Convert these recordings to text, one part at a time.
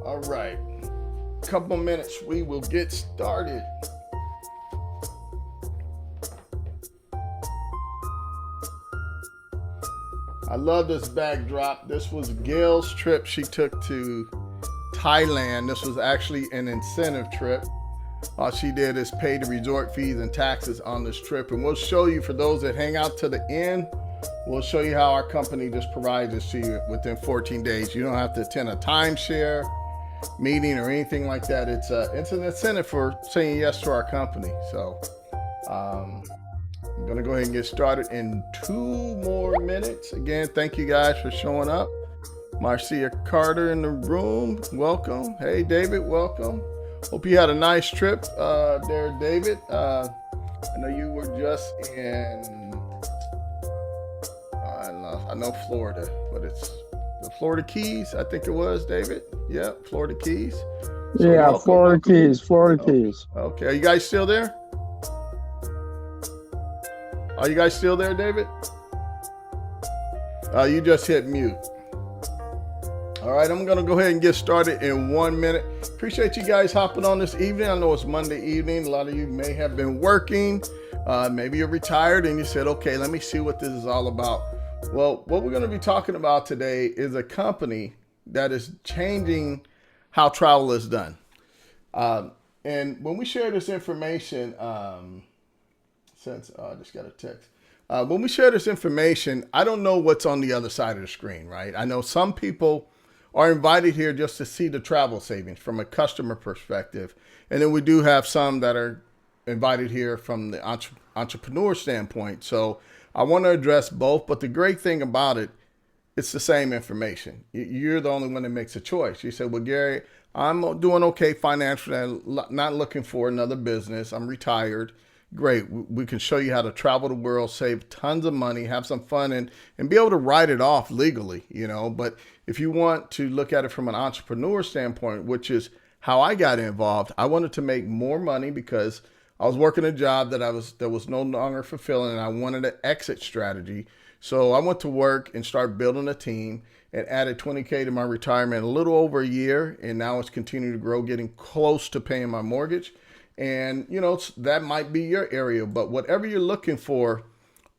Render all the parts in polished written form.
All right, couple minutes, we will get started. I love this backdrop. This was Gail's trip she took to Thailand. This was actually an incentive trip. All she did is pay the resort fees and taxes on this trip. And we'll show you, for those that hang out to the end, we'll show you how our company just provides this to you within 14 days. You don't have to attend a timeshare meeting or anything like that. It's an incentive for saying yes to our company. So I'm gonna go ahead and get started in 2 more minutes. Again, thank you guys for showing up. Marcia Carter in the room, welcome. Hey David, welcome. Hope you had a nice trip there, David. I know you were just in, I know Florida, but it's the Florida Keys, I think it was, David. Yeah, Florida Keys. So yeah, welcome. Florida Keys. Okay, are you guys still there? Are you guys still there, David? You just hit mute. All right, I'm gonna go ahead and get started in 1 minute. Appreciate you guys hopping on this evening. I know it's Monday evening. A lot of you may have been working. Maybe you're retired and you said, okay, let me see what this is all about. Well, what we're gonna be talking about today is a company that is changing how travel is done. And when we share this information, I just got a text. When we share this information, I don't know what's on the other side of the screen, right? I know some people are invited here just to see the travel savings from a customer perspective. And then we do have some that are invited here from the entrepreneur standpoint. So I want to address both, but the great thing about it, it's the same information. You're the only one that makes a choice. You say, well, Gary, I'm doing okay financially. I'm not looking for another business. I'm retired. Great. We can show you how to travel the world, save tons of money, have some fun, and be able to write it off legally, you know. But if you want to look at it from an entrepreneur standpoint, which is how I got involved, I wanted to make more money because I was working a job that was no longer fulfilling, and I wanted an exit strategy. So I went to work and started building a team and added $20K to my retirement in a little over a year, and now it's continuing to grow, getting close to paying my mortgage. And, you know, that might be your area, but whatever you're looking for,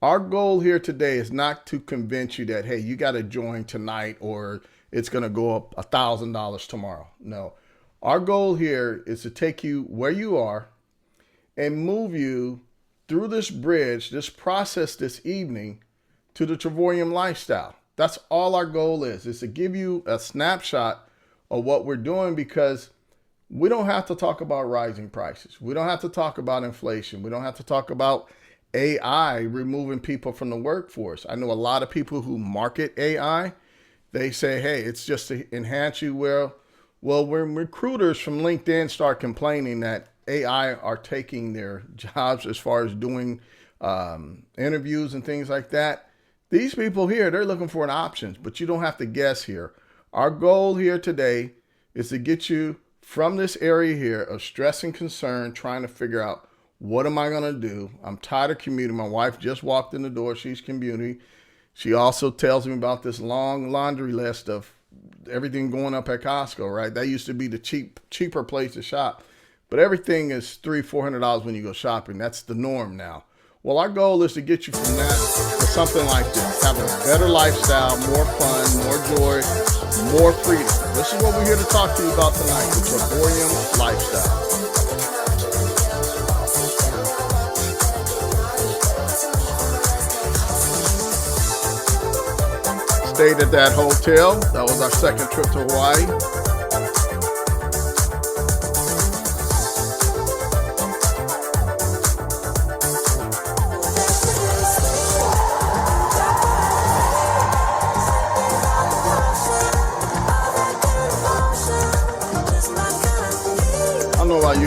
our goal here today is not to convince you that, hey, you got to join tonight or it's going to go up $1,000 tomorrow. No, our goal here is to take you where you are and move you through this bridge, this process this evening to the Trevorium lifestyle. That's all our goal is to give you a snapshot of what we're doing, because we don't have to talk about rising prices. We don't have to talk about inflation. We don't have to talk about AI removing people from the workforce. I know a lot of people who market AI. They say, hey, it's just to enhance you. Well, when recruiters from LinkedIn start complaining that AI are taking their jobs as far as doing interviews and things like that, these people here, they're looking for an option, but you don't have to guess here. Our goal here today is to get you from this area here of stress and concern, trying to figure out, what am I going to do? I'm tired of commuting. My wife just walked in the door. She's commuting. She also tells me about this long laundry list of everything going up at Costco, right? That used to be the cheaper place to shop. But everything is $300-$400 when you go shopping. That's the norm now. Well, our goal is to get you from that to something like this. Have a better lifestyle, more fun, more joy, more freedom. This is what we're here to talk to you about tonight, the Trevorium lifestyle. Stayed at that hotel. That was our second trip to Hawaii.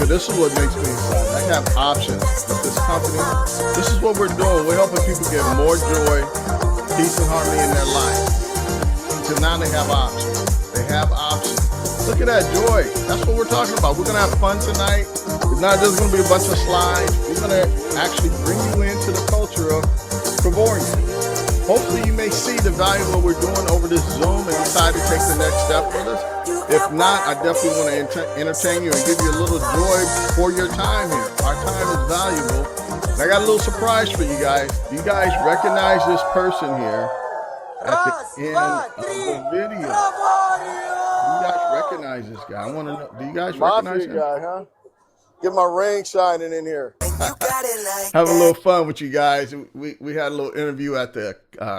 This is what makes me excited. I have options with this company. This is what we're doing. We're helping people get more joy, peace, and harmony in their life. So now they have options. They have options. Look at that joy. That's what we're talking about. We're going to have fun tonight. It's not just going to be a bunch of slides. We're going to actually bring you into the culture of Trevorium. Hopefully you may see the value of what we're doing over this Zoom and decide to take the next step with us. If not, I definitely want to entertain you and give you a little joy for your time here. Our time is valuable. And I got a little surprise for you guys. Do you guys recognize this person here at the end of the video? Do you guys recognize this guy? I want to know. Do you guys recognize him? Guy, huh? Get my ring shining in here. Have a little fun with you guys. We had a little interview at the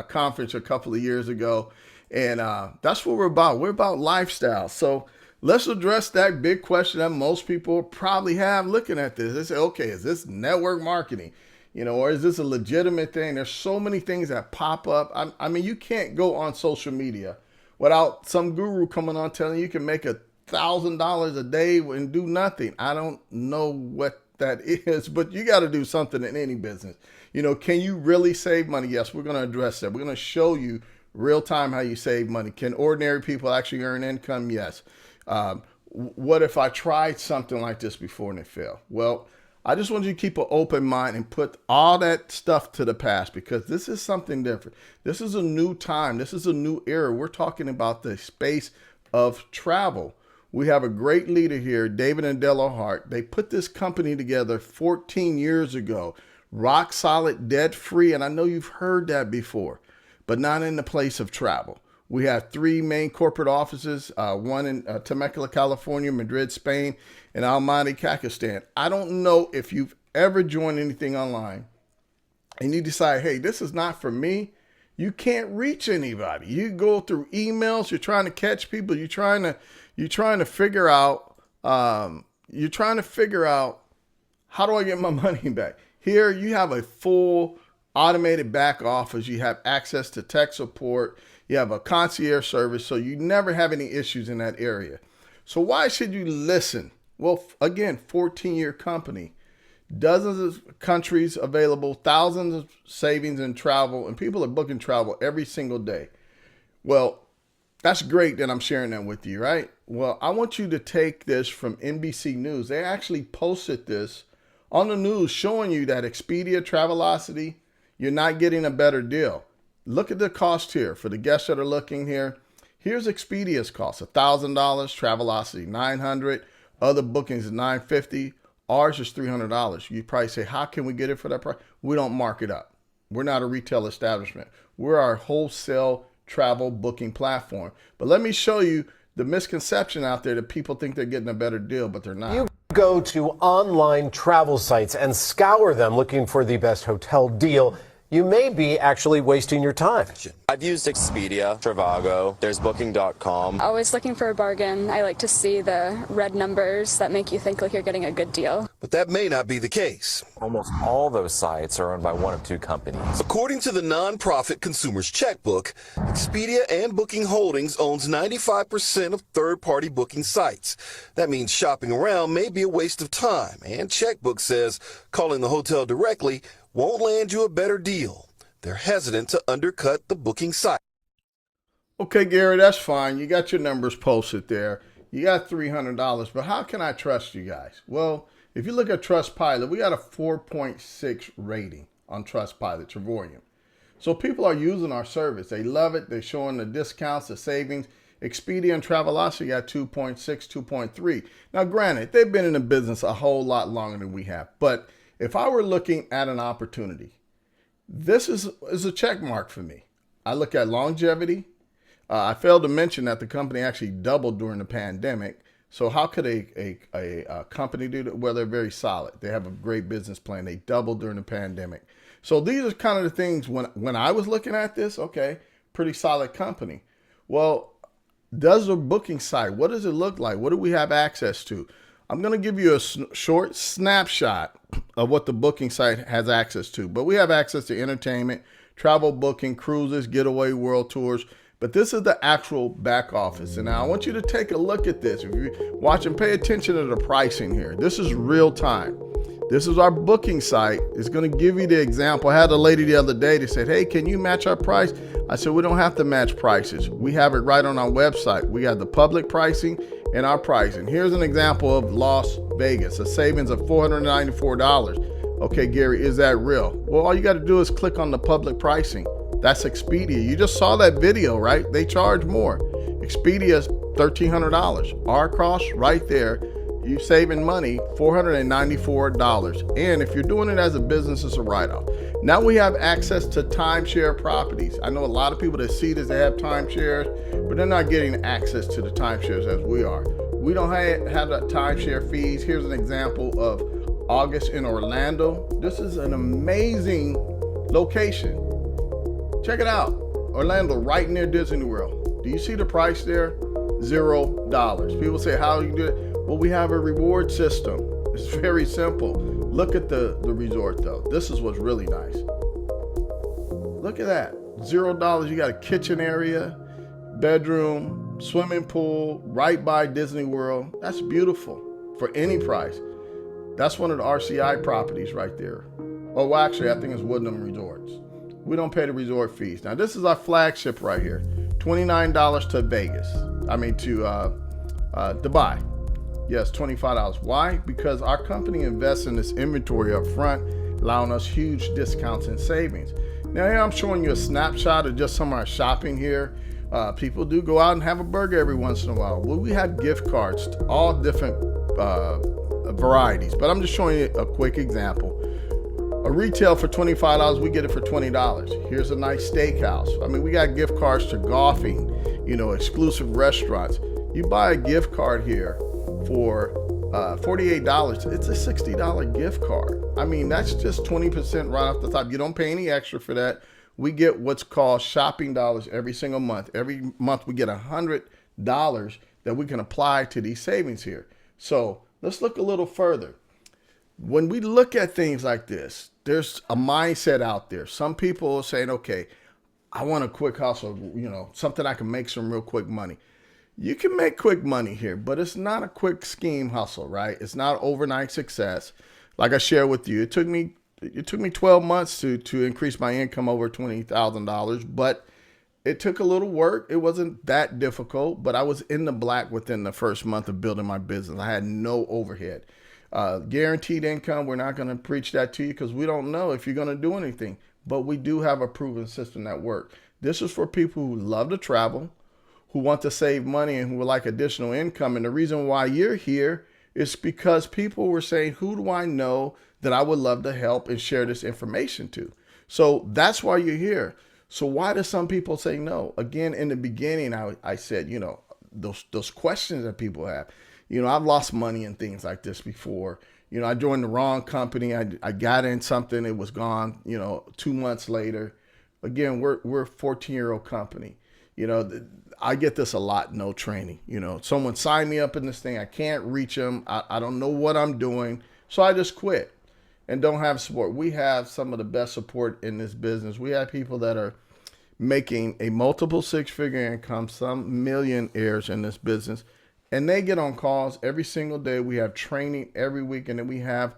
conference a couple of years ago, and that's what we're about. We're about lifestyle. So let's address that big question that most people probably have looking at this. They say, okay, is this network marketing? Or is this a legitimate thing? There's so many things that pop up. I mean, you can't go on social media without some guru coming on telling you can make $1,000 a day and do nothing. I don't know what that is, but you got to do something in any business. Can you really save money? Yes, we're going to address that. We're going to show you real time how you save money. Can ordinary people actually earn income? Yes. What if I tried something like this before and it failed? Well, I just want you to keep an open mind and put all that stuff to the past, because this is something different. This is a new time. This is a new era. We're talking about the space of travel. We have a great leader here, David and Della Hart. They put this company together 14 years ago, rock solid, debt free. And I know you've heard that before, but not in the place of travel. We have 3 main corporate offices, one in Temecula, California, Madrid, Spain, and Almaty, Pakistan. I don't know if you've ever joined anything online and you decide, hey, this is not for me. You can't reach anybody. You go through emails. You're trying to catch people. You're trying to figure out. How do I get my money back? Here you have a full automated back office. You have access to tech support. You have a concierge service, so you never have any issues in that area. So why should you listen? Well, again, 14-year company. Dozens of countries available, thousands of savings in travel, and people are booking travel every single day. Well, that's great that I'm sharing that with you, right? Well, I want you to take this from NBC News. They actually posted this on the news showing you that Expedia, Travelocity, you're not getting a better deal. Look at the cost here for the guests that are looking here. Here's Expedia's cost, $1,000, Travelocity, $900, other bookings is $950. Ours is $300. You probably say, how can we get it for that price? We don't mark it up. We're not a retail establishment. We're our wholesale travel booking platform. But let me show you the misconception out there that people think they're getting a better deal, but they're not. You go to online travel sites and scour them looking for the best hotel deal. You may be actually wasting your time. I've used Expedia, Trivago, there's Booking.com. Always looking for a bargain. I like to see the red numbers that make you think like you're getting a good deal. But that may not be the case. Almost all those sites are owned by one of 2 companies. According to the nonprofit Consumer's Checkbook, Expedia and Booking Holdings owns 95% of third-party booking sites. That means shopping around may be a waste of time, and Checkbook says calling the hotel directly won't land you a better deal. They're hesitant to undercut the booking site. Okay, Gary, that's fine. You got your numbers posted there. You got $300, but how can I trust you guys? Well, if you look at Trustpilot, we got a 4.6 rating on Trustpilot, Trevorium. So people are using our service. They love it. They're showing the discounts, the savings. Expedia and Travelocity got 2.6, 2.3. Now, granted, they've been in the business a whole lot longer than we have, but if I were looking at an opportunity, this is a check mark for me. I look at longevity. I failed to mention that the company actually doubled during the pandemic. So how could a company do that? Well, they're very solid. They have a great business plan. They doubled during the pandemic. So these are kind of the things when I was looking at this, okay, pretty solid company. Well, does the booking site, what does it look like? What do we have access to? I'm going to give you a short snapshot of what the booking site has access to. But we have access to entertainment, travel booking, cruises, getaway world tours. But this is the actual back office. And now I want you to take a look at this. If you're watching, pay attention to the pricing here. This is real time. This is our booking site. It's going to give you the example. I had a lady the other day that said, hey, can you match our price? I said, we don't have to match prices. We have it right on our website. We got the public pricing and our pricing. Here's an example of Las Vegas, a savings of $494. Okay, Gary, is that real? Well, all you got to do is click on the public pricing. That's Expedia. You just saw that video, right? They charge more. Expedia's $1,300. R-Cross right there. You saving money, $494. And if you're doing it as a business, it's a write-off. Now we have access to timeshare properties. I know a lot of people that see this, they have timeshares, but they're not getting access to the timeshares as we are. We don't have the timeshare fees. Here's an example of August in Orlando. This is an amazing location. Check it out. Orlando, right near Disney World. Do you see the price there? $0. People say, how do you do it? Well, we have a reward system. It's very simple. Look at the resort though. This is what's really nice. Look at that. $0. You got a kitchen area, bedroom, swimming pool, right by Disney World. That's beautiful for any price. That's one of the RCI properties right there. Oh, well, actually, I think it's Woodham Resorts. We don't pay the resort fees. Now, this is our flagship right here. $29 to Vegas. To Dubai. Yes, $25. Why? Because our company invests in this inventory up front, allowing us huge discounts and savings. Now, here I'm showing you a snapshot of just some of our shopping here. People do go out and have a burger every once in a while. Well, we have gift cards, all different varieties, but I'm just showing you a quick example. A retail for $25, we get it for $20. Here's a nice steakhouse. We got gift cards to golfing, exclusive restaurants. You buy a gift card here for $48. It's a $60 gift card. That's just 20% right off the top. You don't pay any extra for that. We get what's called shopping dollars every single month. Every month we get $100 that we can apply to these savings here. So let's look a little further. When we look at things like this, there's a mindset out there. Some people are saying, okay, I want a quick hustle, something I can make some real quick money. You can make quick money here, but it's not a quick scheme hustle, right? It's not overnight success. Like I shared with you, it took me 12 months to increase my income over $20,000, but it took a little work. It wasn't that difficult, but I was in the black within the first month of building my business. I had no overhead. Guaranteed income, we're not going to preach that to you because we don't know if you're going to do anything, but we do have a proven system that works. This is for people who love to travel, who want to save money, and who would like additional income. And the reason why you're here is because people were saying, who do I know that I would love to help and share this information to? So that's why you're here. So why do some people say no? Again, in the beginning, I said, those questions that people have. I've lost money and things like this before. I joined the wrong company. I got in something, it was gone, 2 months later. Again, we're a 14-year-old company. I get this a lot, no training. Someone signed me up in this thing. I can't reach them. I don't know what I'm doing. So I just quit and don't have support. We have some of the best support in this business. We have people that are making a multiple six-figure income, some millionaires in this business, and they get on calls every single day. We have training every week, and then we have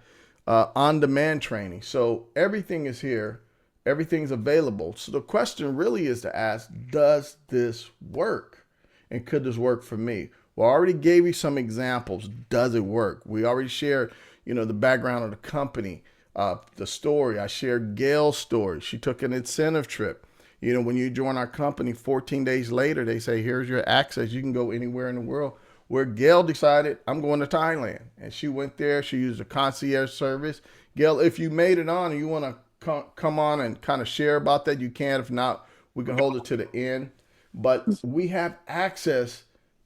on-demand training. So everything is here. Everything's available. So the question really is to ask, does this work? And could this work for me? Well, I already gave you some examples. Does it work? We already shared, the background of the company, the story. I shared Gail's story. She took an incentive trip. When you join our company, 14 days later, they say, here's your access. You can go anywhere in the world. Where Gail decided, I'm going to Thailand. And she went there. She used a concierge service. Gail, if you made it on and you want to come on and kind of share about that, you can. If not, we can hold it to the end. But we have access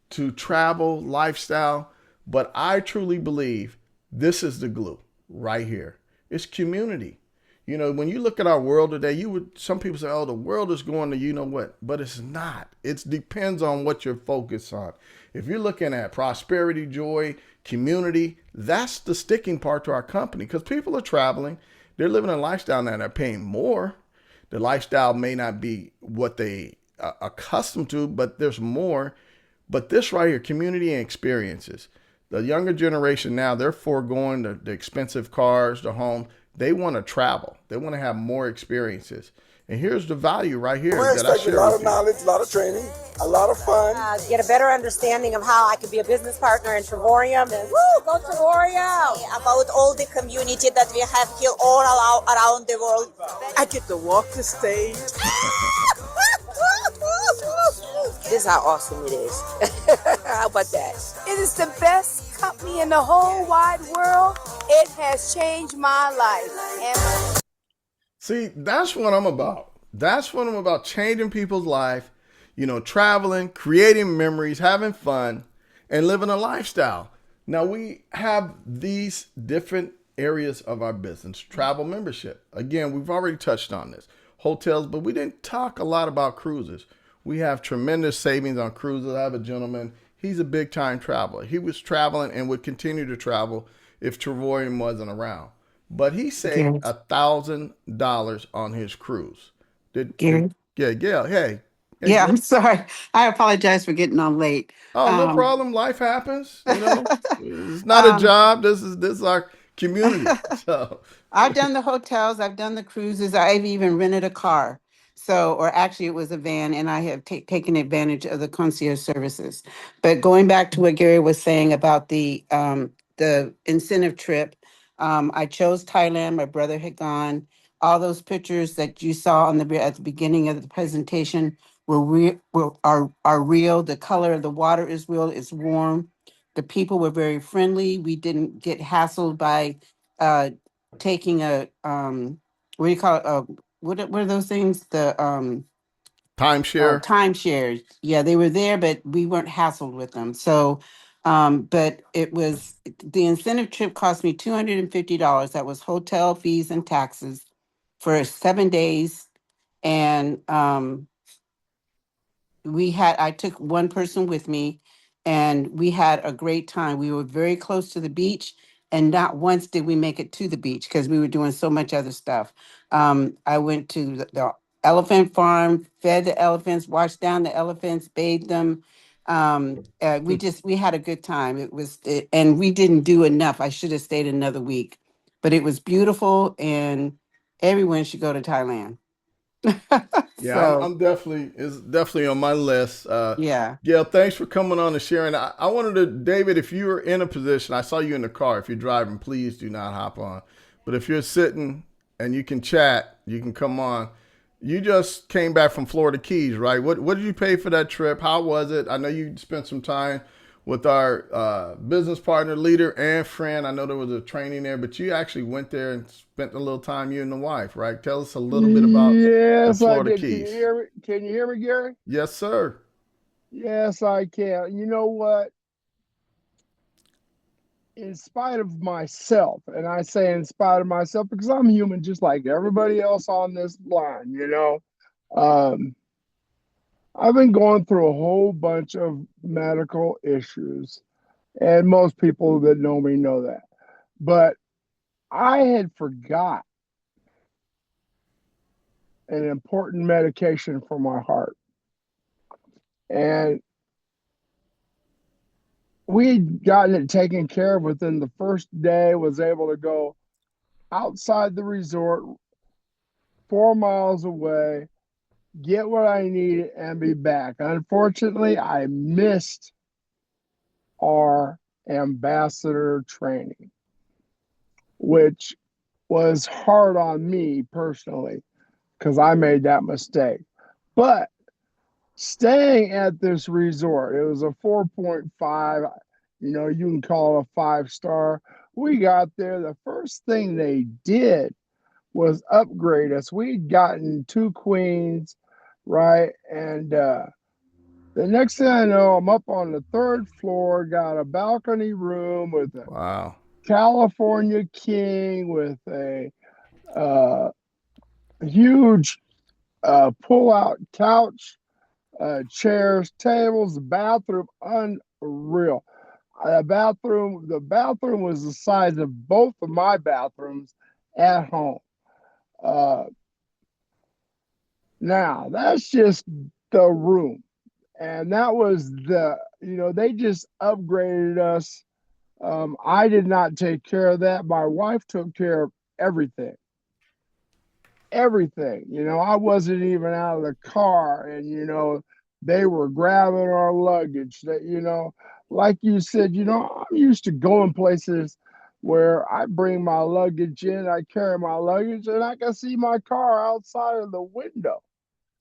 to travel, lifestyle. But I truly believe this is the glue right here. It's community. When you look at our world today, some people say, oh, the world is going to what, but it's not. It depends on what you're focused on. If you're looking at prosperity, joy, community, that's the sticking part to our company, because people are traveling. They're living a lifestyle now. They're paying more. The lifestyle may not be what they are accustomed to, but there's more. But this right here, community and experiences. The younger generation now, they're foregoing the expensive cars, the home. They want to travel. They want to have more experiences. And here's the value right here We're that I expecting a share lot with of you. knowledge, a lot of training, a lot of fun. Get a better understanding of how I could be a business partner in Trevorium. And woo, go Trevorium! About all the community that we have here all around the world. I get to walk the stage. This is how awesome it is. How about that? It is the best company in the whole wide world. It has changed my life. See, that's what I'm about. That's what I'm about, changing people's life, traveling, creating memories, having fun, and living a lifestyle. Now, we have these different areas of our business. Travel membership. Again, we've already touched on this. Hotels, but we didn't talk a lot about cruises. We have tremendous savings on cruises. I have a gentleman, he's a big time traveler. He was traveling and would continue to travel if Trevorium wasn't around. But he saved Gary. $1,000 on his cruise. Gary. Yeah, Gail. Hey, Yeah, Gail. I'm sorry. I apologize for getting on late. Oh, no Um, problem. Life happens. It's not a um, job. This is our community. So, I've done the hotels, I've done the cruises, I've even rented a car. So, or actually, it was a van, and I have taken advantage of the concierge services. But going back to what Gary was saying about the incentive trip, I chose Thailand. My brother had gone. All those pictures that you saw at the beginning of the presentation are real. The color of the water is real. It's warm. The people were very friendly. We didn't get hassled by uh, taking a what do you call it? What are those things? The timeshare. timeshares. Yeah, they were there, but we weren't hassled with them. So, but it was the incentive trip cost me $250. That was hotel fees and taxes for 7 days, and I took one person with me, and we had a great time. We were very close to the beach, and not once did we make it to the beach because we were doing so much other stuff. I went to the elephant farm, fed the elephants, washed down the elephants, bathed them. We had a good time. And we didn't do enough. I should have stayed another week, but it was beautiful, and everyone should go to Thailand. Yeah, I'm, So I'm definitely it's definitely on my list. yeah. Gail, thanks for coming on and sharing. I wanted to, David, if you're in a position, I saw you in the car. If you're driving, please do not hop on. But if you're sitting and you can chat, you can come on. You just came back from Florida Keys, right? What did you pay for that trip? How was it? I know you spent some time with our business partner, leader, and friend. I know there was a training there, but you actually went there and spent a little time, you and the wife, right? Tell us a little bit about the Yes, I Florida did. Can you Keys. hear me? Can you hear me, Gary? Yes, sir. Yes, I can. You know what? In spite of myself, and I say in spite of myself because I'm human just like everybody else on this line. Um, I've been going through a whole bunch of medical issues, and most people that know me know that. But I had forgot an important medication for my heart. And we'd gotten it taken care of within the first day, was able to go outside the resort 4 miles away, get what I needed, and be back. Unfortunately, I missed our ambassador training, which was hard on me personally because I made that mistake. But staying at this resort, it was a 4.5, you can call it a 5 star. We got there. The first thing they did was upgrade us. We'd gotten 2 queens, right? And the next thing I know, I'm up on the third floor, got a balcony room with a Wow. California king with a uh, huge pull-out couch, chairs, tables, bathroom, unreal. The bathroom was the size of both of my bathrooms at home. Uh, Now that's just the room, and that was they just upgraded us. I did not take care of that. My wife took care of everything. everything. I wasn't even out of the car, and they were grabbing our luggage. That like you said, I'm used to going places where I bring my luggage in, I carry my luggage, and I can see my car outside of the window.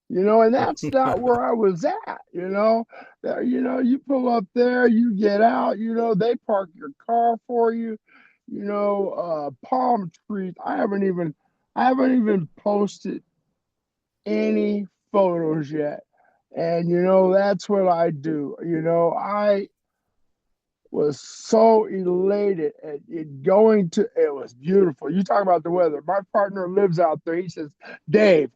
And that's not where I was at. You pull up there, you get out, they park your car for you. Palm trees. I haven't even posted any photos yet. And that's what I do. I was so elated at it going to it was beautiful. You talk about the weather. My partner lives out there. He says, Dave,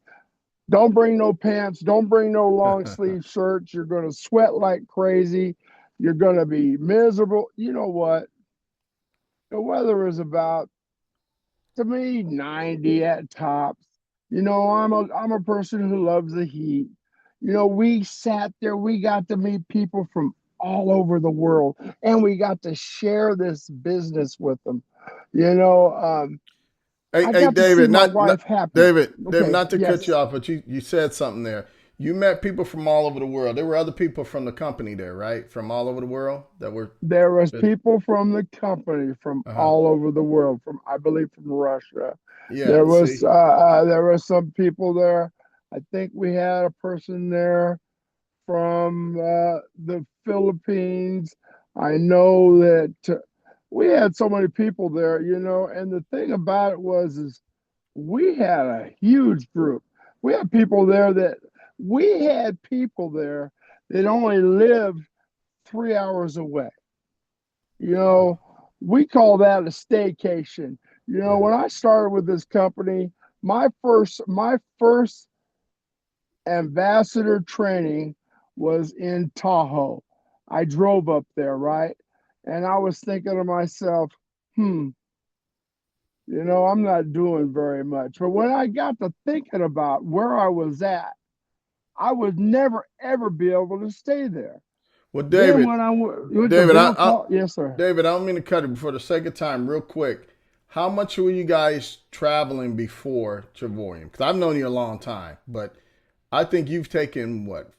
don't bring no pants, don't bring no long sleeve shirts. You're gonna sweat like crazy. You're gonna be miserable. You know what? The weather is about, to me, 90 at tops. I'm a person who loves the heat. We sat there, we got to meet people from all over the world, and we got to share this business with them. Hey, I hey, got to see David, my not wife happy. David, Okay, not to cut you yes. off, but you said something there. You met people from all over the world. There were other people from the company there, right? From all over the world that were. There was people from the company from Uh huh. all over the world, from, I believe, from Russia. Yeah. There was some people there. I think we had a person there from the Philippines. I know that we had so many people there, and the thing about it is we had a huge group. We had people there that only lived 3 hours away. You know, we call that a staycation. Yeah. When I started with this company, my first ambassador training was in Tahoe. I drove up there, right? And I was thinking to myself, hmm, I'm not doing very much. But when I got to thinking about where I was at, I would never ever be able to stay there. Well, Then David, when I went to David, yes, sir. David, I don't mean to cut it, but for the sake of time, real quick. How much were you guys traveling before Trevorium? Because I've known you a long time, but I think you've taken what,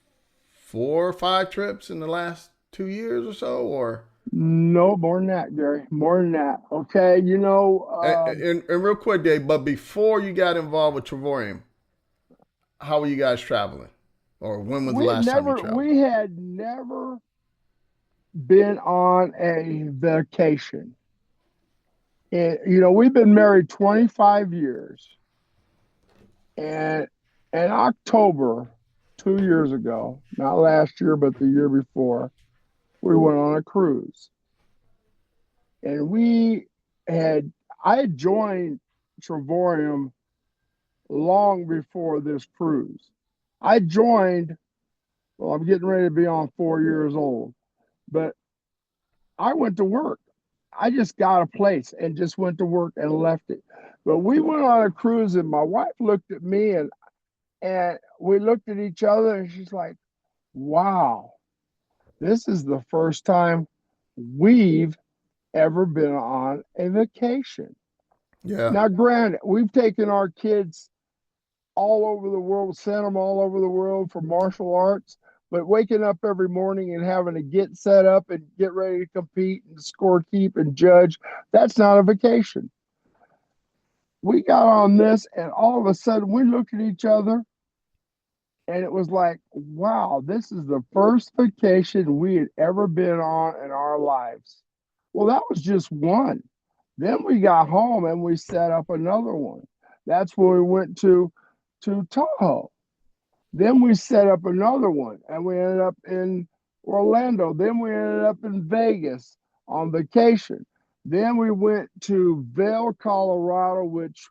4 or 5 trips in the last 2 years or so, or No, more than that, Gary. More than that. Okay, and real quick, Dave. But before you got involved with Trevorium, how were you guys traveling, or when was the last time you traveled? we had never been on a vacation. And we've been married 25 years. And in October 2 years ago, not last year, but the year before, we went on a cruise. And I had joined Trevorium long before this cruise. I joined, well, I'm getting ready to be on 4 years old, but I went to work. I just got a place and just went to work and left it. But we went on a cruise, and my wife looked at me, and we looked at each other, and she's like, wow, this is the first time we've ever been on a vacation. Yeah, Now, granted, we've taken our kids all over the world, sent them all over the world for martial arts, but waking up every morning and having to get set up and get ready to compete and score, keep, and judge, that's not a vacation. We got on this, and all of a sudden we looked at each other, and it was like, wow, this is the first vacation we had ever been on in our lives. Well, that was just one. Then we got home and we set up another one. That's when we went to Tahoe. Then we set up another one, and we ended up in Orlando. Then we ended up in Vegas on vacation. Then we went to Vail, Colorado, which,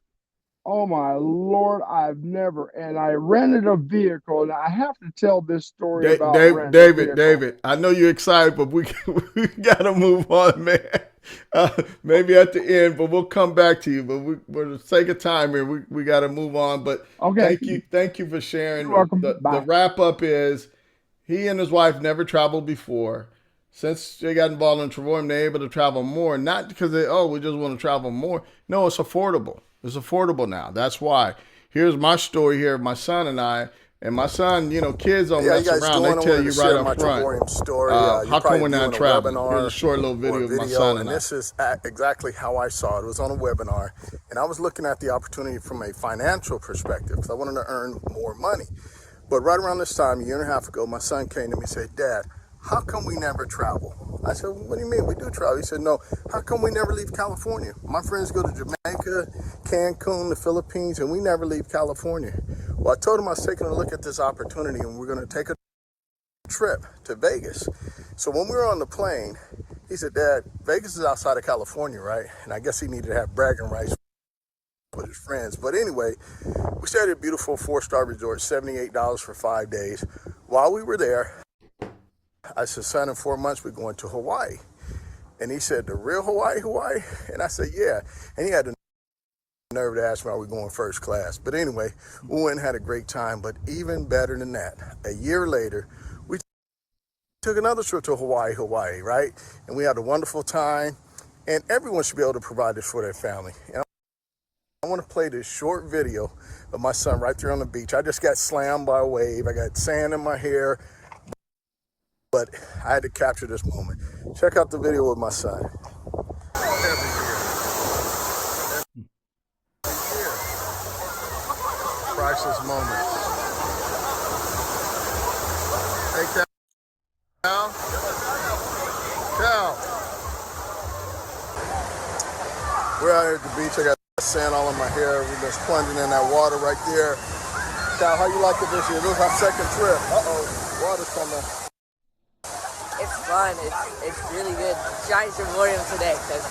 oh my Lord, and I rented a vehicle. And I have to tell this story about renting a vehicle. David. I know you're excited, but we gotta move on, man. Maybe at the end, but we'll come back to you. But for the sake of time here, we got to move on. But Okay, thank you for sharing. you're welcome. The Bye. wrap up is he and his wife never traveled before. Since they got involved in Trevorium, they're able to travel more. Not because we just want to travel more. No, it's affordable. It's affordable now. That's why. here's my story here, my son and I. And my son, you know, kids don't mess around. They tell you right up front. Story. How come we're not traveling? Here's a short little video of my son and I. This is exactly how I saw it. It was on a webinar, and I was looking at the opportunity from a financial perspective because I wanted to earn more money. But right around this time, a year and a half ago, my son came to me and said, "Dad, how come we never travel?" I said, "What do you mean? We do travel." He said, "No, how come we never leave California? My friends go to Jamaica, Cancun, the Philippines, and we never leave California." Well, I told him I was taking a look at this opportunity and we're going to take a trip to Vegas. So when we were on the plane, he said, "Dad, Vegas is outside of California, right?" And I guess he needed to have bragging rights with his friends. But anyway, we stayed at a beautiful 4-star resort, $78 for 5 days. While we were there, I said, "Son, in 4 months, we're going to Hawaii." And he said, "The real Hawaii?" And I said, "Yeah." And he had the nerve to ask me, "Are we going first class?" But anyway, we went and had a great time. But even better than that, a year later, we took another trip to Hawaii, right? And we had a wonderful time. And everyone should be able to provide this for their family. And I want to play this short video of my son right there on the beach. I just got slammed by a wave. I got sand in my hair. But I had to capture this moment. Check out the video with my son. Priceless moment. Take that down. Down. We're out here at the beach. I got sand all in my hair. We've been plunging in that water right there. Cal, how you like it this year? This is our second trip. Water's coming. It's fun. It's really good. Giant Trivorium today because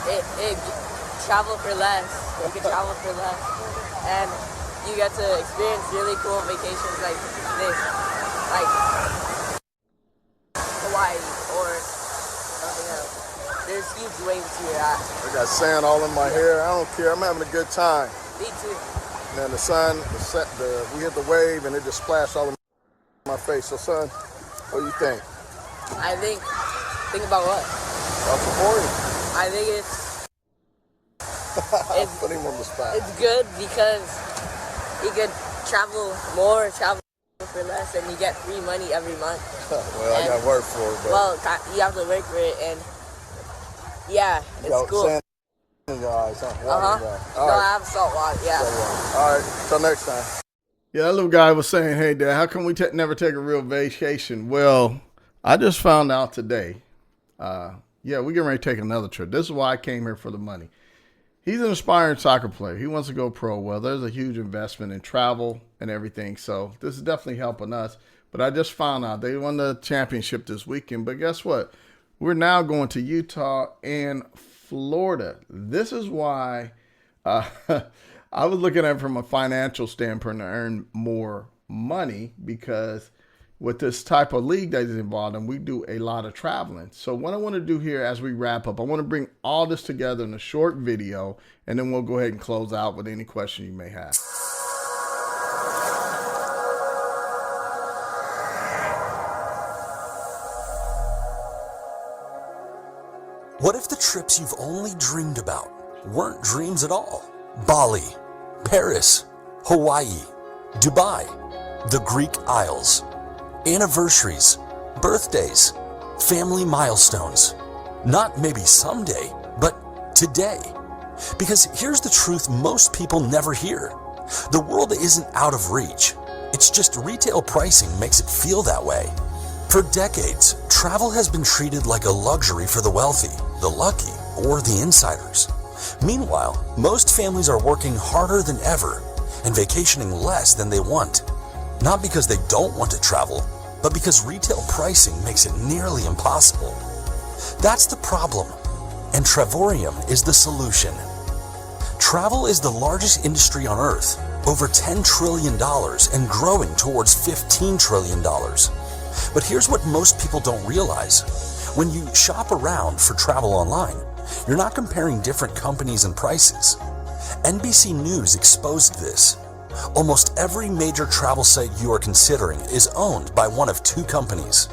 it travel for less. You can travel for less, and you get to experience really cool vacations like this, like Hawaii or something else. There's huge waves here. I got sand all in my hair. I don't care. I'm having a good time. Me too. And the sun, we hit the wave and it just splashed all in my face. So, son, what do you think? I think about what? About Trivorium. I think it's put him on the spot. It's good because you could travel more, travel for less, and you get free money every month. Well, I got work for it. But well, you have to work for it, and yeah, it's cool. Sand in your eyes, huh? I have salt water, yeah. All right, till next time. Yeah, that little guy was saying, "Hey, Dad, how come we never take a real vacation?" Well, I just found out today. Yeah, we're getting ready to take another trip. This is why I came here, for the money. He's an aspiring soccer player. He wants to go pro. Well, there's a huge investment in travel and everything. So this is definitely helping us. But I just found out they won the championship this weekend. But guess what? We're now going to Utah and Florida. This is why I was looking at it from a financial standpoint to earn more money, because with this type of league that is involved in, we do a lot of traveling. So what I want to do here as we wrap up, I want to bring all this together in a short video, and then we'll go ahead and close out with any question you may have. What if the trips you've only dreamed about weren't dreams at all? Bali, Paris, Hawaii, Dubai, the Greek Isles. Anniversaries, birthdays, family milestones. Not maybe someday, but today. Because here's the truth most people never hear. The world isn't out of reach. It's just retail pricing makes it feel that way. For decades, travel has been treated like a luxury for the wealthy, the lucky, or the insiders. Meanwhile, most families are working harder than ever and vacationing less than they want. Not because they don't want to travel, but because retail pricing makes it nearly impossible. That's the problem, and Trivorium is the solution. Travel is the largest industry on Earth, over $10 trillion and growing towards $15 trillion. But here's what most people don't realize. When you shop around for travel online, you're not comparing different companies and prices. NBC News exposed this. Almost every major travel site you are considering is owned by one of two companies.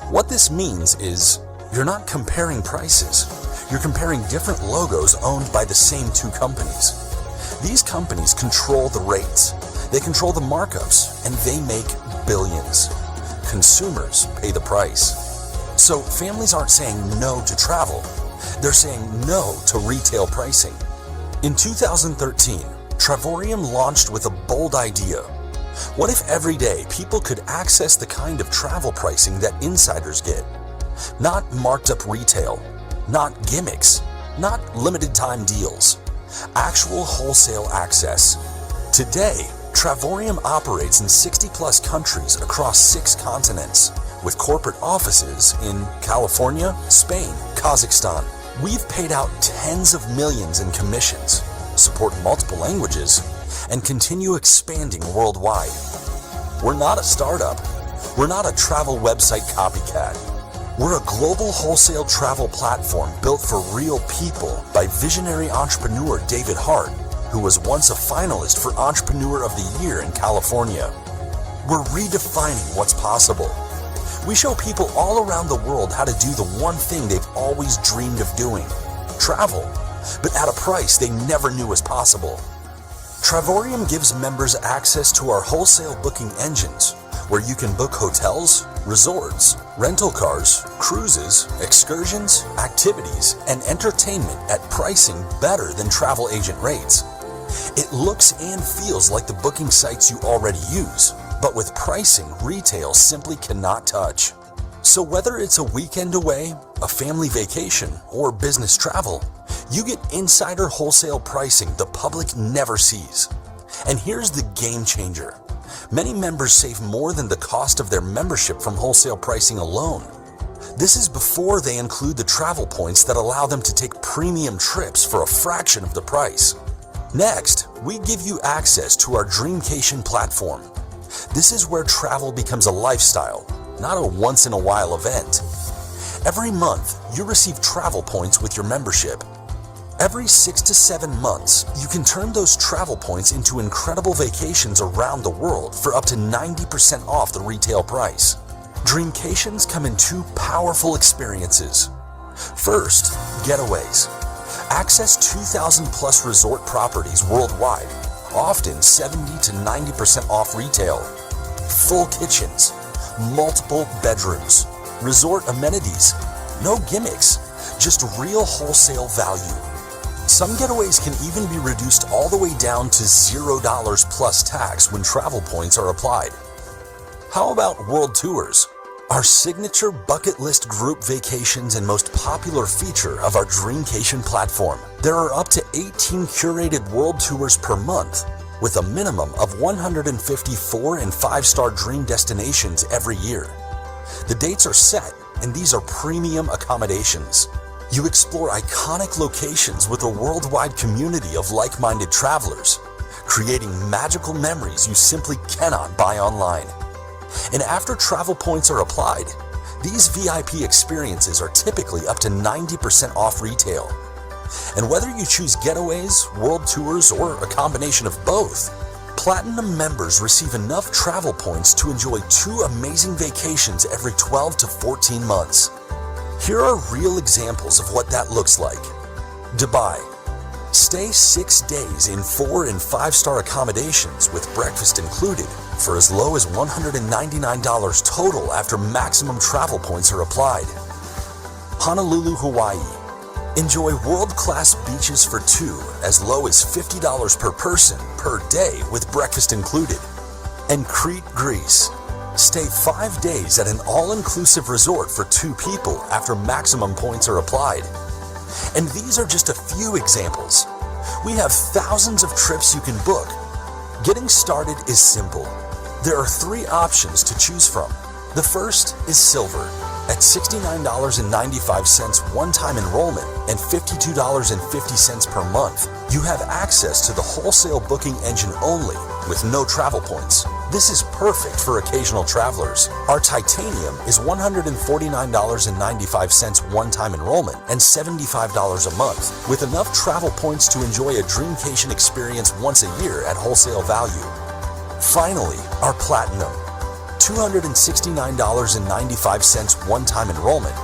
What this means is you're not comparing prices. You're comparing different logos owned by the same two companies. These companies control the rates, they control the markups, and they make billions. Consumers pay the price. So families aren't saying no to travel, they're saying no to retail pricing. In 2013, Travorium launched with a bold idea. What if every day people could access the kind of travel pricing that insiders get? Not marked up retail, not gimmicks, not limited time deals, actual wholesale access. Today, Travorium operates in 60 plus countries across 6 continents, with corporate offices in California, Spain, Kazakhstan. We've paid out tens of millions in commissions, support multiple languages, and continue expanding worldwide. We're not a startup. We're not a travel website copycat. We're a global wholesale travel platform built for real people by visionary entrepreneur David Hart, who was once a finalist for Entrepreneur of the Year in California. We're redefining what's possible. We show people all around the world how to do the one thing they've always dreamed of doing, travel, but at a price they never knew was possible. Travorium gives members access to our wholesale booking engines, where you can book hotels, resorts, rental cars, cruises, excursions, activities, and entertainment at pricing better than travel agent rates. It looks and feels like the booking sites you already use, but with pricing retail simply cannot touch. So whether it's a weekend away, a family vacation, or business travel, you get insider wholesale pricing the public never sees. And here's the game changer. Many members save more than the cost of their membership from wholesale pricing alone. This is before they include the travel points that allow them to take premium trips for a fraction of the price. Next, we give you access to our Dreamcation platform. This is where travel becomes a lifestyle, not a once-in-a-while event. Every month, you receive travel points with your membership. Every 6 to 7 months, you can turn those travel points into incredible vacations around the world for up to 90% off the retail price. Dreamcations come in 2 powerful experiences. First, getaways. Access 2,000 plus resort properties worldwide, often 70 to 90% off retail. Full kitchens, multiple bedrooms, resort amenities, no gimmicks, just real wholesale value. Some getaways can even be reduced all the way down to $0 plus tax when travel points are applied. How about world tours? Our signature bucket list group vacations and most popular feature of our Dreamcation platform. There are up to 18 curated world tours per month, with a minimum of 150 4- and 5-star dream destinations every year. The dates are set, and these are premium accommodations. You explore iconic locations with a worldwide community of like-minded travelers, creating magical memories you simply cannot buy online. And after travel points are applied, these VIP experiences are typically up to 90% off retail. And whether you choose getaways, world tours, or a combination of both, Platinum members receive enough travel points to enjoy 2 amazing vacations every 12 to 14 months. Here are real examples of what that looks like. Dubai. Stay 6 days in 4- and 5-star accommodations with breakfast included for as low as $199 total after maximum travel points are applied. Honolulu, Hawaii. Enjoy world-class beaches for 2 as low as $50 per person per day with breakfast included. And Crete, Greece. Stay 5 days at an all-inclusive resort for 2 people after maximum points are applied. And these are just a few examples. We have thousands of trips you can book. Getting started is simple. There are 3 options to choose from. The first is Silver at $69.95 one-time enrollment and $52.50 per month. You have access to the wholesale booking engine only with no travel points. This is perfect for occasional travelers. Our Titanium is $149.95 one-time enrollment and $75 a month, with enough travel points to enjoy a Dreamcation experience once a year at wholesale value. Finally, our Platinum. $269.95 one-time enrollment,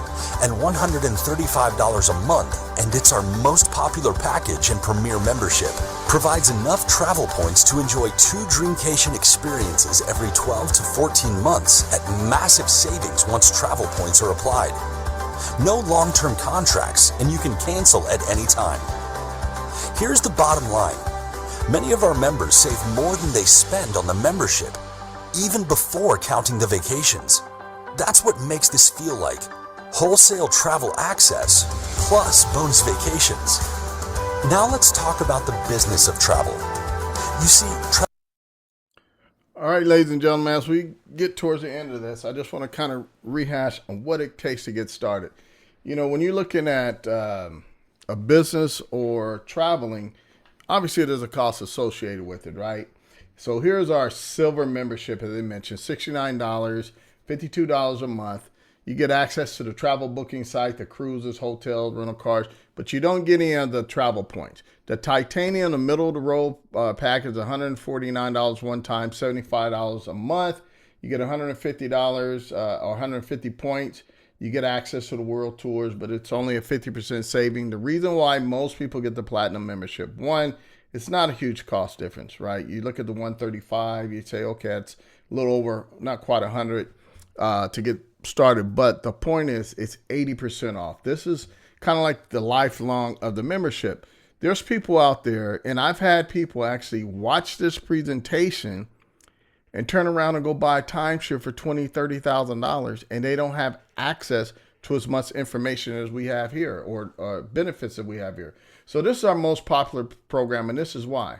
and $135 a month, and it's our most popular package and premier membership. Provides enough travel points to enjoy 2 Dreamcation experiences every 12 to 14 months at massive savings once travel points are applied. No long-term contracts, and you can cancel at any time. Here's the bottom line. Many of our members save more than they spend on the membership, even before counting the vacations. That's what makes this feel like wholesale travel access plus bonus vacations. Now let's talk about the business of travel. You see, All right, ladies and gentlemen, as we get towards the end of this, I just want to kind of rehash on what it takes to get started. You know, when you're looking at a business or traveling, obviously there's a cost associated with it, right? So here's our silver membership, as I mentioned, $69, $52 a month. You get access to the travel booking site, the cruises, hotels, rental cars, but you don't get any of the travel points. The titanium, the middle of the road package, $149 one time, $75 a month. You get $150 or 150 points. You get access to the world tours, but it's only a 50% saving. The reason why most people get the platinum membership, one, it's not a huge cost difference, right? You look at the 135, you say, okay, it's a little over, not quite 100 to get started. But the point is, it's 80% off. This is kind of like the lifelong of the membership. There's people out there, and I've had people actually watch this presentation and turn around and go buy a timeshare for $20,000, $30,000, and they don't have access to as much information as we have here or benefits that we have here. So this is our most popular program, and this is why.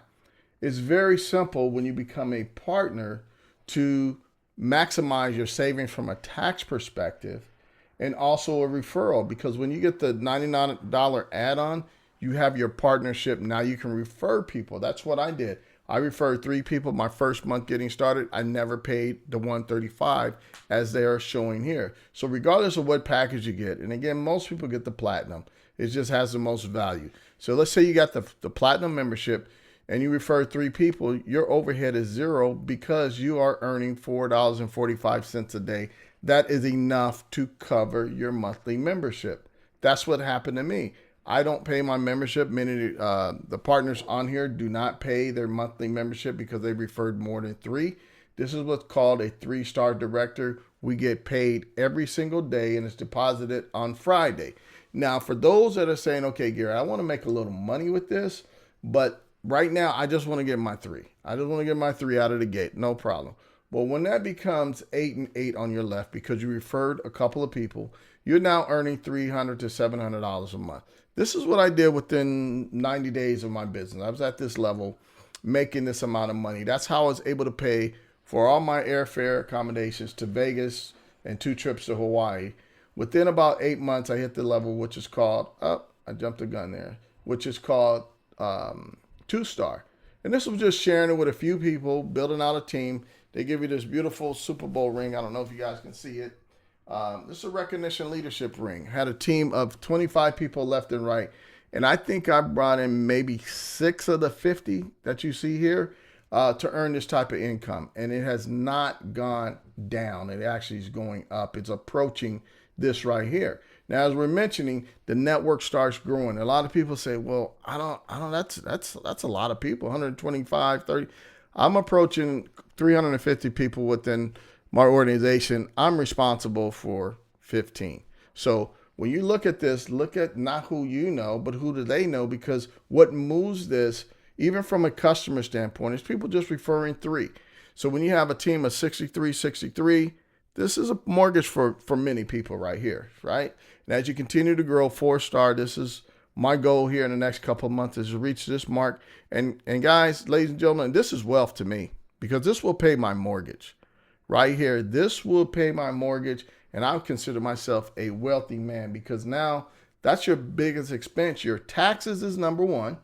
It's very simple when you become a partner to maximize your savings from a tax perspective and also a referral, because when you get the $99 add-on, you have your partnership. Now you can refer people. That's what I did. I referred 3 people my first month getting started. I never paid the $135 as they are showing here. So regardless of what package you get, and again, most people get the platinum. It just has the most value. So let's say you got the platinum membership and you refer 3 people, your overhead is 0 because you are earning $4.45 a day. That is enough to cover your monthly membership. That's what happened to me. I don't pay my membership. Many the partners on here do not pay their monthly membership because they referred more than 3. This is what's called a 3-star director. We get paid every single day and it's deposited on Friday. Now, for those that are saying, okay, Gary, I want to make a little money with this, but right now I just want to get my 3. I just want to get my 3 out of the gate. No problem. Well, when that becomes 8 and 8 on your left because you referred a couple of people, you're now earning $300 to $700 a month. This is what I did within 90 days of my business. I was at this level making this amount of money. That's how I was able to pay for all my airfare accommodations to Vegas and 2 trips to Hawaii. Within about 8 months, I hit the level which is called, I jumped the gun there, which is called 2-star. And this was just sharing it with a few people, building out a team. They give you this beautiful Super Bowl ring. I don't know if you guys can see it. This is a recognition leadership ring. Had a team of 25 people left and right. And I think I brought in maybe 6 of the 50 that you see here to earn this type of income. And it has not gone down. It actually is going up. It's approaching this right here. Now, as we're mentioning, the network starts growing. A lot of people say, well, I don't, that's a lot of people, 125, 30. I'm approaching 350 people within my organization. I'm responsible for 15. So when you look at this, look at not who you know, but who do they know? Because what moves this, even from a customer standpoint, is people just referring 3. So when you have a team of 63, this is a mortgage for many people right here, right? And as you continue to grow 4-star, this is my goal here in the next couple of months is to reach this mark. And guys, ladies and gentlemen, this is wealth to me because this will pay my mortgage. Right here, this will pay my mortgage, and I consider myself a wealthy man because now that's your biggest expense. Your taxes is number 1.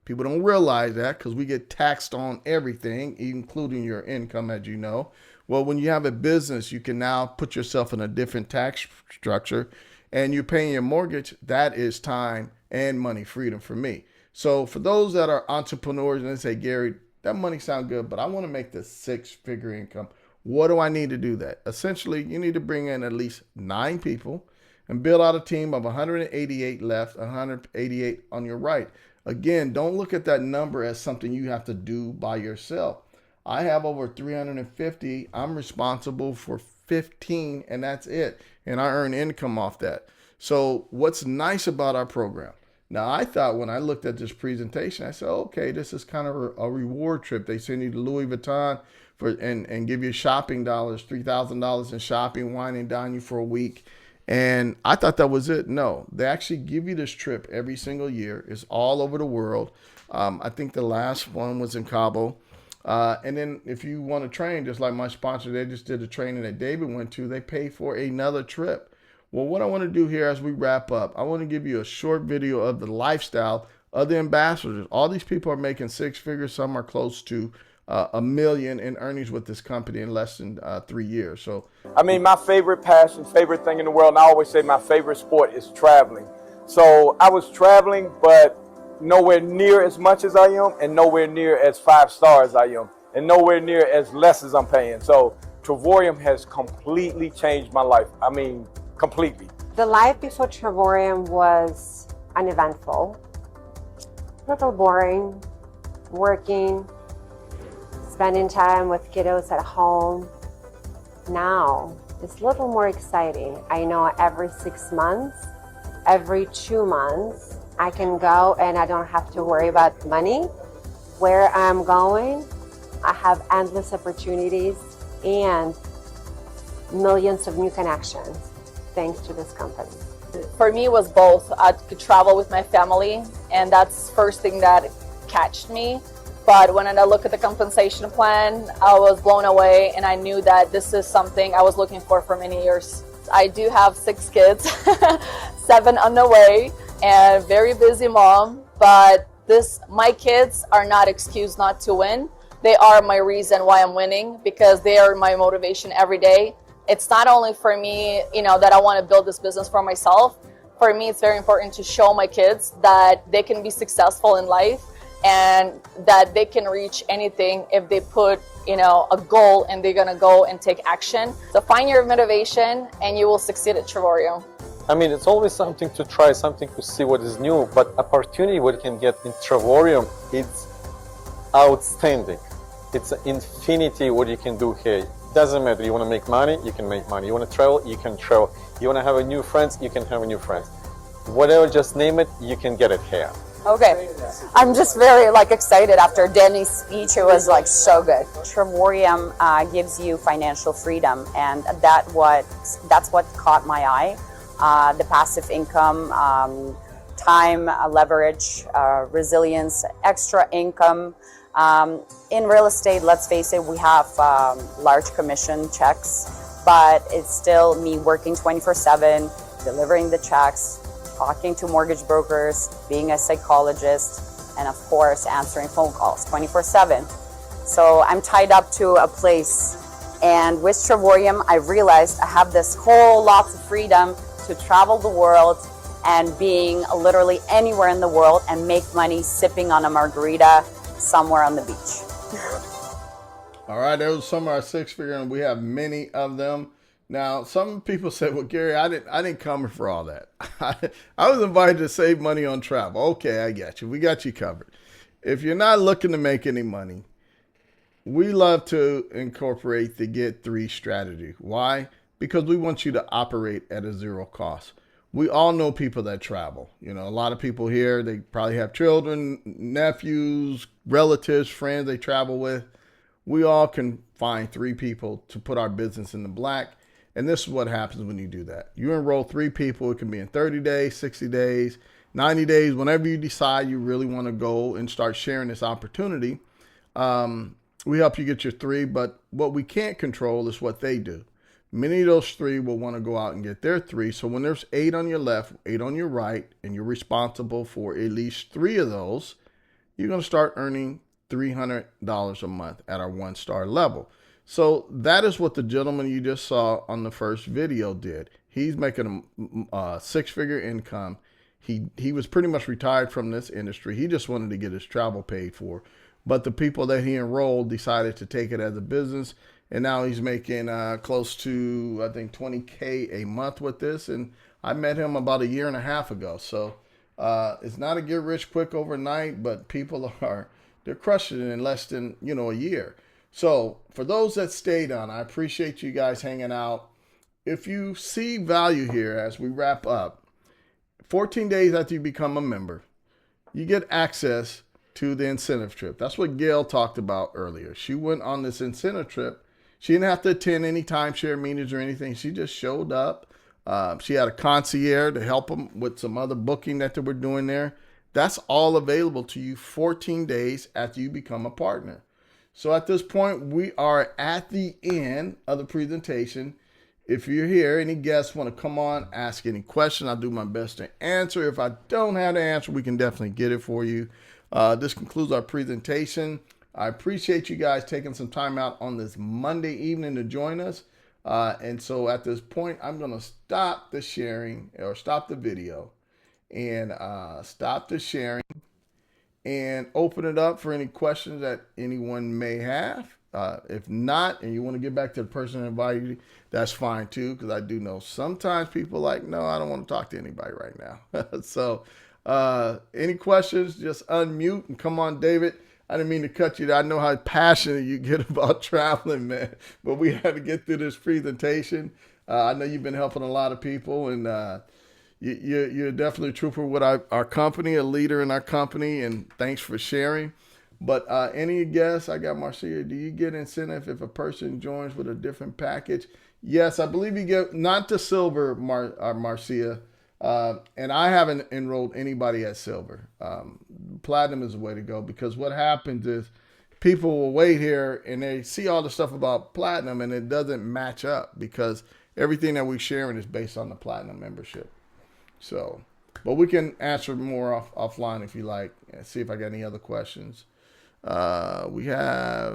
People don't realize that because we get taxed on everything, including your income, as you know. Well, when you have a business, you can now put yourself in a different tax structure, and you're paying your mortgage. That is time and money freedom for me. So for those that are entrepreneurs and they say, Gary, that money sounds good, but I want to make the 6-figure income. What do I need to do that? Essentially, you need to bring in at least 9 people and build out a team of 188 left, 188 on your right. Again, don't look at that number as something you have to do by yourself. I have over 350. I'm responsible for 15, and that's it. And I earn income off that. So what's nice about our program? Now, I thought when I looked at this presentation, I said, okay, this is kind of a reward trip. They send you to Louis Vuitton and give you shopping dollars, $3,000 in shopping, wine and dine you for a week. And I thought that was it. No, they actually give you this trip every single year. It's all over the world. I think the last one was in Cabo. And then if you want to train, just like my sponsor, they just did a training that David went to, they pay for another trip. Well, what I want to do here as we wrap up, I want to give you a short video of the lifestyle of the ambassadors. All these people are making 6 figures. Some are close to $1 million in earnings with this company in less than 3 years. So, I mean, my favorite passion, favorite thing in the world, and I always say my favorite sport is traveling. So I was traveling, but nowhere near as much as I am, and nowhere near as 5 stars I am, and nowhere near as less as I'm paying. So Travorium has completely changed my life. I mean, completely. The life before Travorium was uneventful, a little boring, working, spending time with kiddos at home. Now, it's a little more exciting. I know every 6 months, every 2 months, I can go and I don't have to worry about money. Where I'm going, I have endless opportunities and millions of new connections thanks to this company. For me, it was both. I could travel with my family, and that's the first thing that catched me. But when I look at the compensation plan, I was blown away, and I knew that this is something I was looking for many years. I do have 6 kids, 7 on the way, and very busy mom. But my kids are not excused not to win. They are my reason why I'm winning, because they are my motivation every day. It's not only for me, that I want to build this business for myself. For me, it's very important to show my kids that they can be successful in life and that they can reach anything if they put, a goal and they're going to go and take action. So find your motivation and you will succeed at Travorium. I mean, it's always something to try, something to see what is new, but opportunity what you can get in Travorium, it's outstanding. It's infinity what you can do here. Doesn't matter. You want to make money, you can make money. You want to travel, you can travel. You want to have a new friends, you can have a new friends. Whatever, just name it, you can get it here. Okay, I'm just very excited after Danny's speech. It was so good. Travorium gives you financial freedom, and that's what caught my eye. The passive income, time, leverage, resilience, extra income. In real estate, let's face it, we have large commission checks, but it's still me working 24/7, delivering the checks, talking to mortgage brokers, being a psychologist, and of course, answering phone calls 24/7. So I'm tied up to a place. And with Travorium, I realized I have this whole lot of freedom to travel the world and being literally anywhere in the world and make money sipping on a margarita somewhere on the beach. All right, those are some of our 6 figure, and we have many of them. Now, some people say, well, Gary, I didn't come for all that. I was invited to save money on travel. Okay, I got you. We got you covered. If you're not looking to make any money, we love to incorporate the Get 3 strategy. Why? Because we want you to operate at a 0 cost. We all know people that travel. A lot of people here, they probably have children, nephews, relatives, friends they travel with. We all can find 3 people to put our business in the black. And this is what happens when you do that. You enroll 3 people. It can be in 30 days, 60 days, 90 days, whenever you decide you really want to go and start sharing this opportunity. We help you get your 3, but what we can't control is what they do. Many of those 3 will want to go out and get their 3. So when there's 8 on your left, 8 on your right, and you're responsible for at least 3 of those, you're going to start earning $300 a month at our 1-star level. So that is what the gentleman you just saw on the first video did. He's making a 6-figure income. He was pretty much retired from this industry. He just wanted to get his travel paid for. But the people that he enrolled decided to take it as a business, and now he's making close to, I think, 20K a month with this. And I met him about a year and a half ago. So it's not a get rich quick overnight, but people they're crushing it in less than a year. So for those that stayed on, I appreciate you guys hanging out. If you see value here as we wrap up, 14 days after you become a member, you get access to the incentive trip. That's what Gail talked about earlier. She went on this incentive trip. She didn't have to attend any timeshare meetings or anything. She just showed up. She had a concierge to help them with some other booking that they were doing there. That's all available to you 14 days after you become a partner. So at this point, we are at the end of the presentation. If you're here, any guests want to come on, ask any question, I'll do my best to answer. If I don't have the answer, we can definitely get it for you. This concludes our presentation. I appreciate you guys taking some time out on this Monday evening to join us. And so at this point, I'm going to stop the sharing or stop the video and stop the sharing and open it up for any questions that anyone may have. If not, and you want to get back to the person that invited you, that's fine too, because I do know sometimes people like, no, I don't want to talk to anybody right now. So any questions, just unmute and come on, David. I didn't mean to cut you there. I know how passionate you get about traveling, man, but we had to get through this presentation. I know you've been helping a lot of people, and you're definitely a trooper with our company, a leader in our company, and thanks for sharing. But any guests, I got Marcia, do you get incentive if a person joins with a different package? Yes, I believe you get, not to silver, Marcia, and I haven't enrolled anybody at silver. Platinum is the way to go, because what happens is people will wait here and they see all the stuff about platinum and it doesn't match up, because everything that we're sharing is based on the platinum membership. So, but we can answer more offline if you like, and see if I got any other questions. We have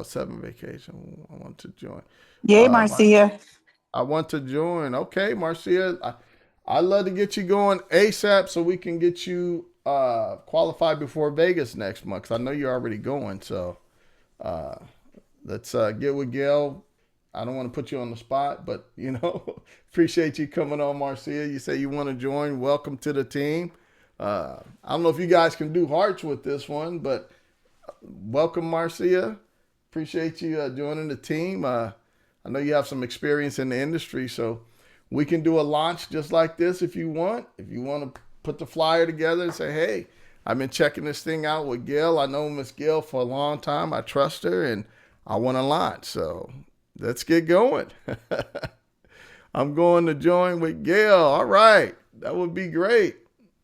7 vacation. I want to join. Yay, Marcia. I want to join. Okay, Marcia, I'd love to get you going ASAP so we can get you qualified before Vegas next month, because I know you're already going. So let's get with Gail. I don't want to put you on the spot, but appreciate you coming on, Marcia. You say you want to join. Welcome to the team. I don't know if you guys can do hearts with this one, but welcome, Marcia. Appreciate you joining the team. I know you have some experience in the industry, so we can do a launch just like this if you want. If you want to put the flyer together and say, hey, I've been checking this thing out with Gail. I know Miss Gail for a long time. I trust her, and I want to launch. So let's get going. I'm going to join with Gail. All right. That would be great.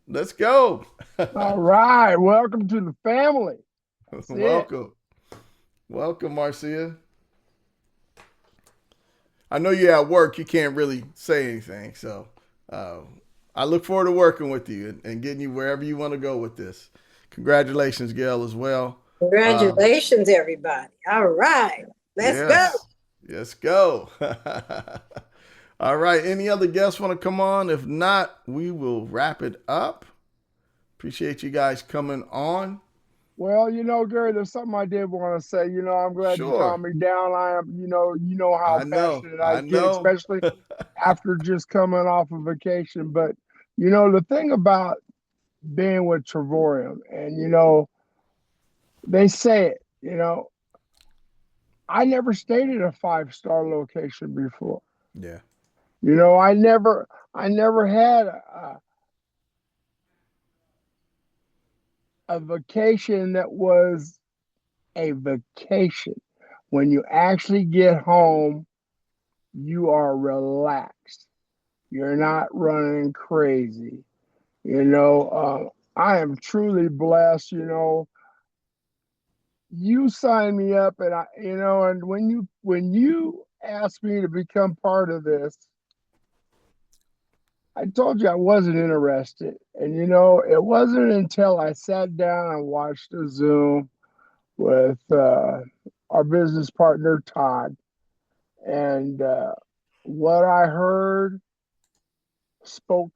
Let's go. All right. Welcome to the family. Welcome. Welcome, Marcia. I know you're at work. You can't really say anything. So I look forward to working with you and getting you wherever you want to go with this. Congratulations, Gail, as well. Congratulations, everybody. All right. Let's go. Let's go. All right. Any other guests want to come on? If not, we will wrap it up. Appreciate you guys coming on. Well, Gary, there's something I did want to say. I'm glad you calmed me down. I am, you know how passionate I get, especially after just coming off of vacation. But, the thing about being with Trevorium, and, they say it, I never stayed at a 5-star location before. Yeah. I never had a vacation that was a vacation. When you actually get home, you are relaxed. You're not running crazy. I am truly blessed. You signed me up, and and when you asked me to become part of this, I told you I wasn't interested. And, it wasn't until I sat down and watched a Zoom with our business partner, Todd. And what I heard spoke